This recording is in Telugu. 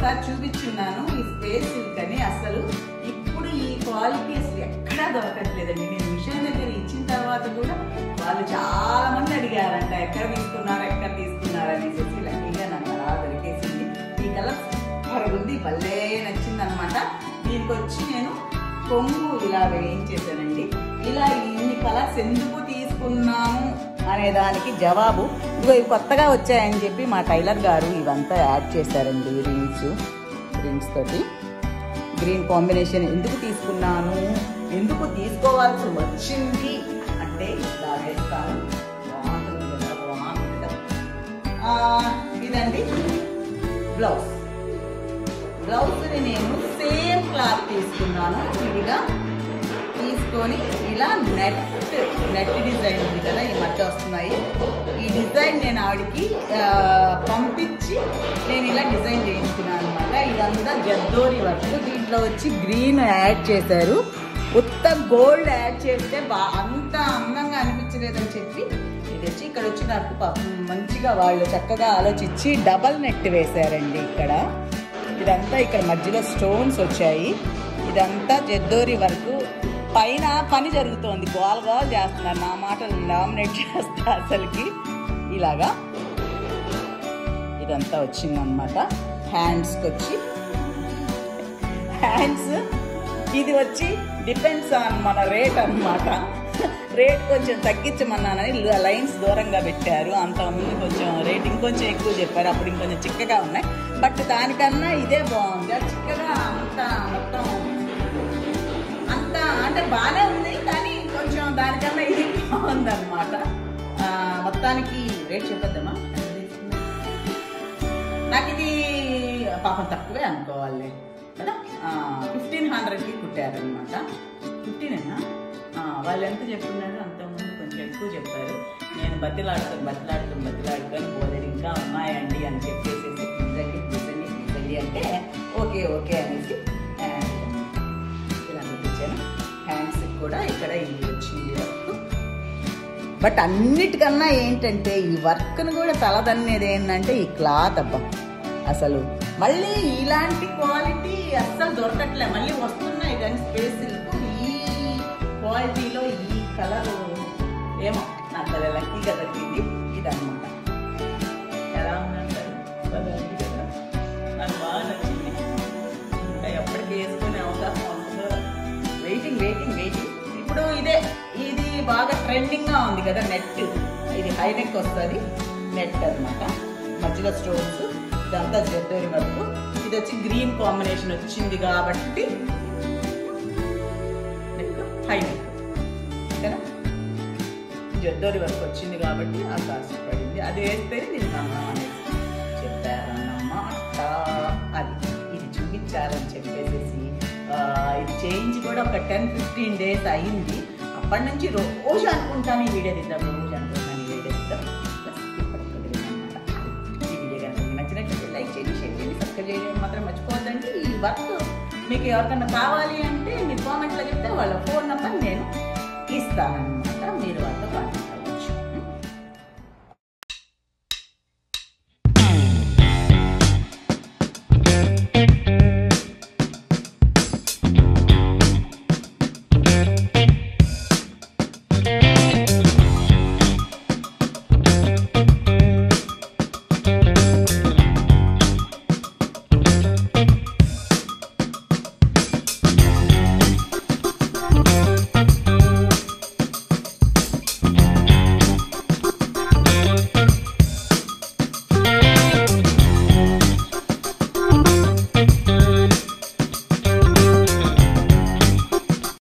ఒకసారి చూపించున్నాను ఈ స్పేస్ సిల్క్ అని. అసలు ఇప్పుడు ఈ క్వాలిటీ అసలు ఎక్కడా దొరకట్లేదండి. నేను మిషన్ దగ్గర ఇచ్చిన తర్వాత కూడా వాళ్ళు చాలా మంది అడిగారంట ఎక్కడ తీసుకున్నారు అనేసి. లక్కీగా నాకు అలా దొరికేసింది. ఈ కలర్ సూపర్ ఉంది, భలే నచ్చింది అనమాట. దీనికి వచ్చి నేను కొంగు ఇలా వేయించేసానండి. ఇలా ఇన్ని కలర్స్ ఎందుకు తీసుకున్నాము అనే దానికి జవాబు ఇదిగో ఇవి కొత్తగా వచ్చాయని చెప్పి మా టైలర్ గారు ఇవంతా యాడ్ చేశారండి. రింగ్స్ తోటి గ్రీన్ కాంబినేషన్ ఎందుకు తీసుకున్నాను, ఎందుకు తీసుకోవాల్సి వచ్చింది అంటే ఇలా వేస్తాను. బాగుంటుంది కదా, బాగుంటుంది కదా. ఇదండి బ్లౌజ్ని నేను సేమ్ క్లాత్ తీసుకున్నాను. విడిగా తీసుకొని ఇలా నెట్ డిజైన్ ఉంది కదా, ఈ మధ్య వస్తున్నాయి. ఈ డిజైన్ నేను ఆవిడకి పంపించి నేను ఇలా డిజైన్ చేయించుకున్నాను అనమాట. ఇదంతా జద్దోరి వర్క్. దీంట్లో వచ్చి గ్రీన్ యాడ్ చేశారు. ఉత్త గోల్డ్ యాడ్ చేస్తే అంత అందంగా అనిపించలేదని చెప్పి ఇది వచ్చి ఇక్కడ వచ్చి నాకు మంచిగా వాళ్ళు చక్కగా ఆలోచించి డబల్ నెట్ వేశారండి. ఇదంతా ఇక్కడ మధ్యలో స్టోన్స్ వచ్చాయి. ఇదంతా జద్దోరి వరకు. పైన పని జరుగుతోంది, గోల్ చేస్తున్నారు. నా మాటలు డామినేట్ చేస్తా అసలుకి. ఇలాగా ఇదంతా వచ్చిందనమాట. హ్యాండ్స్కి వచ్చి ఇది వచ్చి డిపెండ్స్ ఆన్ మన రేట్ అనమాట. రేట్ కొంచెం తగ్గించమన్నానని లైన్స్ దూరంగా పెట్టారు. అంతకుముందు కొంచెం రేట్ ఇంకొంచెం ఎక్కువ చెప్పారు, అప్పుడు ఇంకొంచెం చిక్కగా ఉన్నాయి. బట్ దానికన్నా ఇదే బాగుంది. చిక్కగా మొత్తం అంటే బాగానే ఉంది, కానీ కొంచెం దానికన్నా ఇది బాగుంది అనమాట. మొత్తానికి రేట్ చెప్పొద్దామా? నాకు ఇది పాపం తక్కువే అనుకోవాలి కదా. 1500కి కుట్టారనమాట. 15 వాళ్ళు ఎంత చెప్పుకున్నారు, అంతకుముందు కొంచెం ఎక్కువ చెప్పారు. నేను బతిలాడుకొని పోలేదు, ఇంకా ఉన్నాయండి అని చెప్పేసి పిజ్జండి అంటే ఓకే అనేసి ఇలా చూపించాను. హ్యాండ్స్ కూడా ఇక్కడ ఇది వచ్చింది వర్క్. బట్ అన్నిటికన్నా ఏంటంటే ఈ వర్క్ను కూడా తలదన్నేది ఏంటంటే ఈ క్లాత్. అబ్బా అసలు మళ్ళీ ఇలాంటి క్వాలిటీ అస్సలు దొరకట్లే. మళ్ళీ వస్తున్నాయి కానీ స్పేస్ ఈ క్వాలిటీలో ఈ కలర్ ఏమో నాకు అది లక్కీగా దొరికింది. ఇదన్నమాట. ఎలా ఉందంటారు? నాకు బాగా నచ్చింది. ఇంకా ఎప్పటికీ వేసుకునే అవకాశం ఉంటుందో. వెయిటింగ్. ఇప్పుడు ఇది బాగా ట్రెండింగ్గా ఉంది కదా నెట్. ఇది హై నెక్ వస్తుంది, నెట్ అనమాట. మధ్యలో స్టోన్స్, ఇదంతా జద్దోరి వరకు. ఇది వచ్చి గ్రీన్ కాంబినేషన్ వచ్చింది కాబట్టి నెక్ హై నెక్ కదా, జద్దోరి వరకు వచ్చింది కాబట్టి ఆ కాస్ట్ పడింది. అది వేస్తే నేను అనేసి చెప్పారన్నమాట. ఇది చూపించాలని చెప్పేసి ఇది చేంజ్ కూడా ఒక 10-15 days అయింది. అప్పటి నుంచి రోజు అనుకుంటాను ఈ వీడియో తీద్దాం. ఈ వీడియో కనుక మీకు నచ్చినట్లయితే లైక్ చేయండి, షేర్ చేయండి, సబ్స్క్రైబ్ చేయడం మాత్రం మర్చిపోవద్దండి. ఈ వర్క్ మీకు ఎవరికన్నా కావాలి అంటే మీరు కామెంట్లో చెప్తే వాళ్ళ ఫోన్ నెంబర్ నేను ఇస్తానన్నమాట.